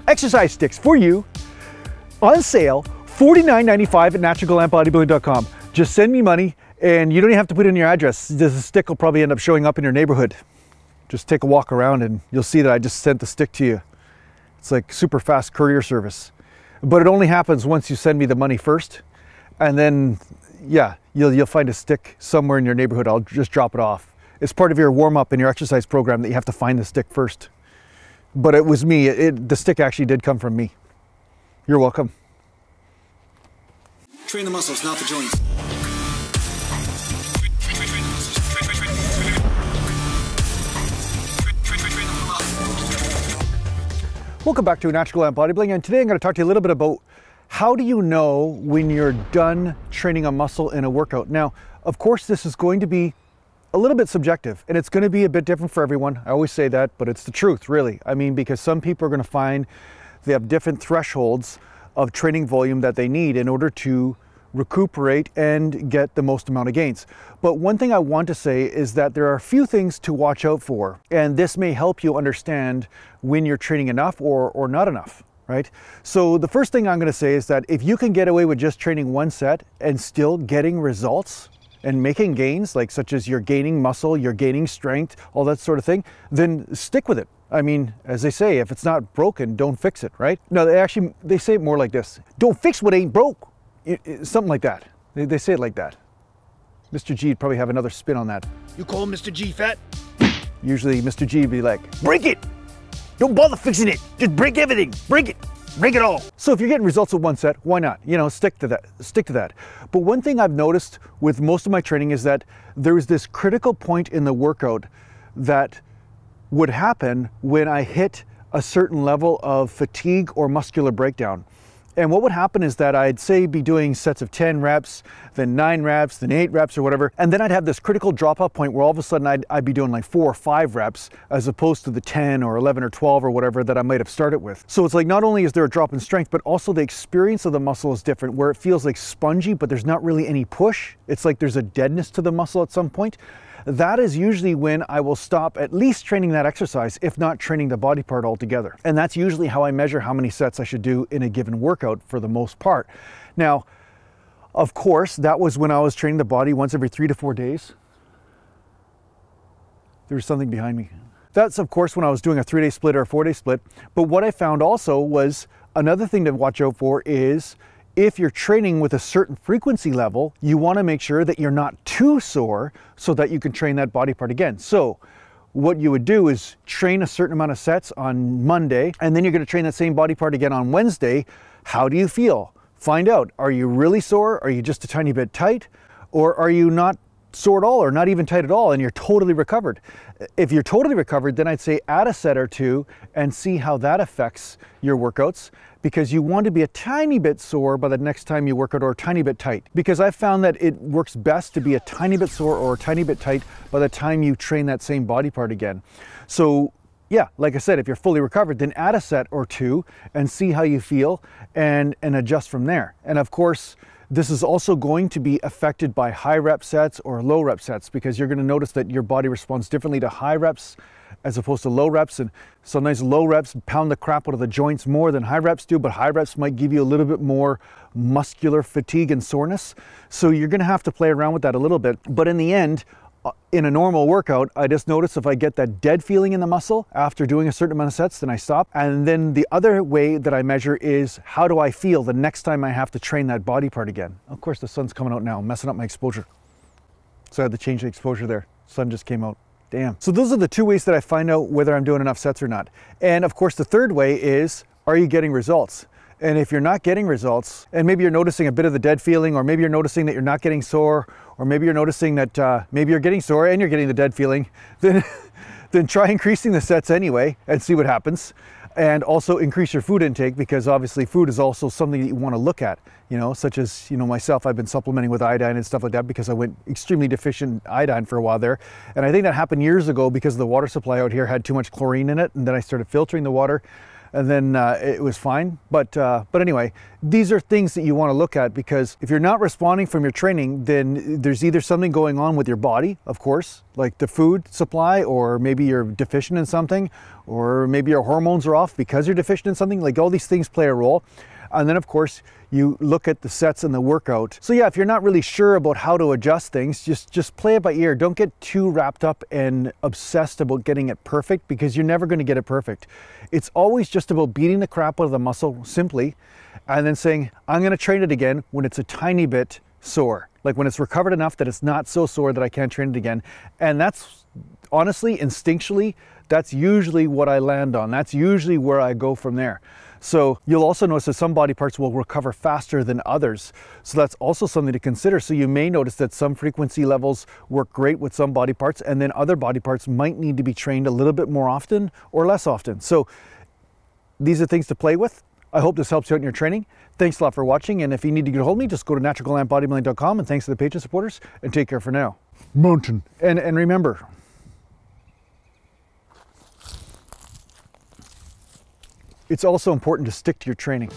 exercise sticks for you on sale, $49.95 at naturalglambodybuilding.com. Just send me money and you don't even have to put in your address. The stick will probably end up showing up in your neighborhood. Just take a walk around and you'll see that I just sent the stick to you. It's like super fast courier service. But it only happens once you send me the money first. And then, yeah, you'll find a stick somewhere in your neighborhood. I'll just drop it off. It's part of your warm-up in your exercise program that you have to find the stick first. But it was me. The stick actually did come from me. You're welcome. Train the muscles, not the joints. Welcome back to Natural Glam Bodybuilding, and today I'm going to talk to you a little bit about how do you know when you're done training a muscle in a workout. Now, of course, this is going to be a little bit subjective and it's going to be a bit different for everyone. I always say that, but it's the truth, really. I mean, because some people are going to find they have different thresholds of training volume that they need in order to recuperate and get the most amount of gains. But one thing I want to say is that there are a few things to watch out for, and this may help you understand when you're training enough or not enough, right? So the first thing I'm going to say is that if you can get away with just training one set and still getting results and making gains, like such as you're gaining muscle, you're gaining strength, all that sort of thing, then stick with it. I mean, as they say, if it's not broken, don't fix it, right? No, they say it more like this. Don't fix what ain't broke. Something like that. They say it like that. Mr. G would probably have another spin on that. You call Mr. G fat? Usually Mr. G would be like, break it! Don't bother fixing it! Just break everything! Break it! Break it all! So if you're getting results with one set, why not? You know, stick to that. Stick to that. But one thing I've noticed with most of my training is that there is this critical point in the workout that would happen when I hit a certain level of fatigue or muscular breakdown. And what would happen is that I'd say be doing sets of 10 reps, then 9 reps, then 8 reps or whatever. And then I'd have this critical drop-off point where all of a sudden I'd be doing like 4 or 5 reps as opposed to the 10 or 11 or 12 or whatever that I might have started with. So it's like not only is there a drop in strength, but also the experience of the muscle is different where it feels like spongy, but there's not really any push. It's like there's a deadness to the muscle at some point. That is usually when I will stop at least training that exercise, if not training the body part altogether. And that's usually how I measure how many sets I should do in a given workout for the most part. Now, of course, that was when I was training the body once every 3 to 4 days. There was something behind me. That's, of course, when I was doing a 3-day split or a 4-day split. But what I found also was another thing to watch out for is if you're training with a certain frequency level, you want to make sure that you're not too sore so that you can train that body part again. So what you would do is train a certain amount of sets on Monday, and then you're going to train that same body part again on Wednesday. How do you feel? Find out. Are you really sore? Are you just a tiny bit tight? Or are you not sore at all or not even tight at all and you're totally recovered? If you're totally recovered, then I'd say add a set or two and see how that affects your workouts, because you want to be a tiny bit sore by the next time you work out or a tiny bit tight. Because I've found that it works best to be a tiny bit sore or a tiny bit tight by the time you train that same body part again. So yeah, like I said, if you're fully recovered, then add a set or two and see how you feel and adjust from there. And of course, this is also going to be affected by high rep sets or low rep sets, because you're going to notice that your body responds differently to high reps as opposed to low reps. And sometimes low reps pound the crap out of the joints more than high reps do, but high reps might give you a little bit more muscular fatigue and soreness. So you're going to have to play around with that a little bit. But in the end, in a normal workout, I just notice if I get that dead feeling in the muscle after doing a certain amount of sets, then I stop. And then the other way that I measure is how do I feel the next time I have to train that body part again. Of course, the sun's coming out now, messing up my exposure. So I had to change the exposure there. Sun just came out. Damn. So those are the two ways that I find out whether I'm doing enough sets or not. And of course, the third way is, are you getting results? And if you're not getting results, and maybe you're noticing a bit of the dead feeling, or maybe you're noticing that you're not getting sore, or maybe you're noticing that maybe you're getting sore and you're getting the dead feeling, then try increasing the sets anyway and see what happens. And also increase your food intake, because obviously food is also something that you want to look at, you know, such as, you know, myself, I've been supplementing with iodine and stuff like that because I went extremely deficient in iodine for a while there. And I think that happened years ago because the water supply out here had too much chlorine in it. And then I started filtering the water. and then it was fine. But anyway, these are things that you want to look at, because if you're not responding from your training, then there's either something going on with your body, of course, like the food supply, or maybe you're deficient in something, or maybe your hormones are off because you're deficient in something. Like, all these things play a role. And then of course you look at the sets and the workout. So yeah, if you're not really sure about how to adjust things, just play it by ear. Don't get too wrapped up and obsessed about getting it perfect, because you're never going to get it perfect. It's always just about beating the crap out of the muscle simply, and then saying, I'm going to train it again when it's a tiny bit sore. Like when it's recovered enough that it's not so sore that I can't train it again. And that's honestly, instinctually, that's usually what I land on. That's usually where I go from there. So you'll also notice that some body parts will recover faster than others. So that's also something to consider. So you may notice that some frequency levels work great with some body parts, and then other body parts might need to be trained a little bit more often or less often. So these are things to play with. I hope this helps you out in your training. Thanks a lot for watching. And if you need to get a hold of me, just go to naturalglambodybuilding.com, and thanks to the Patreon supporters, and take care for now. Mountain. And remember, it's also important to stick to your training.